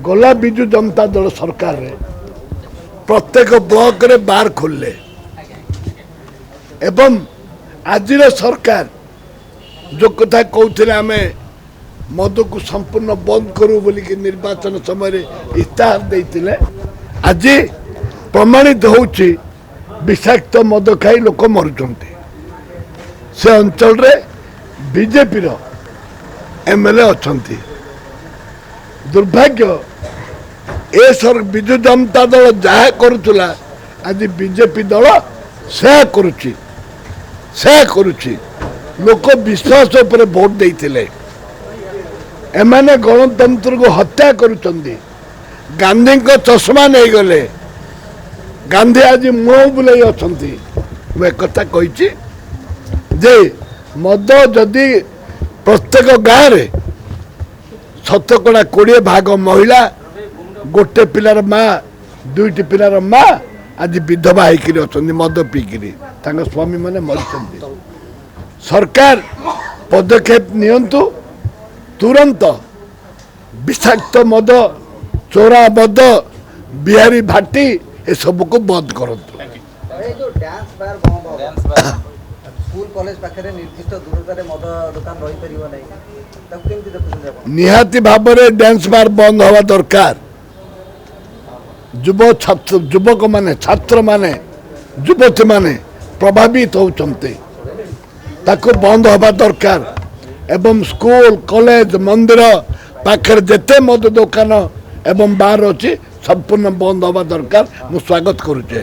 गला विजु जनता दल सरकार रे प्रत्येक ब्लॉक रे बार खोलले एवं आज सरकार जो कथा कहते आम मद को संपूर्ण बंद करू बोलिक निर्वाचन समय इस्ताहार देते आज प्रमाणित होची विषाक्त मद खाई लोक मरुंट से अंचल रे बीजेपी रो एमएलए अच्छा दुर्भाग्य ए सर विजु जनता दल जहा करुला आज बीजेपी दल से करुची लोक विश्वास उपर भोट देते एमाने गणतंत्र को हत्या करुचंदी गांधी को चश्मा नहीं गले गांधी आज मुह बुलाई अच्छा मैं कथा कही जे मद जदि प्रत्येक गाँव रे 20 भाग महिला गोटे पिलार माँ 2टी पिलार माँ आज विधवा होकर अच्छा मद पीकरी स्वामी मैंने मरी सरकार पदक्षेप नियंतु तुरंत विषाक्त मद चोरा मद बिहारी भाटी ए सब को बंद करंतु निहाती भाव में डांस बार बंद हवा दरकार युवक माने छात्र माने युवती माने प्रभावित होचंते ताको बंद हवा दरकार एवं स्कूल कॉलेज मंदिर पाखर जेते मद दुकान एवं बार अच्छी संपूर्ण बंद हवा दरकार मु स्वागत करुचे।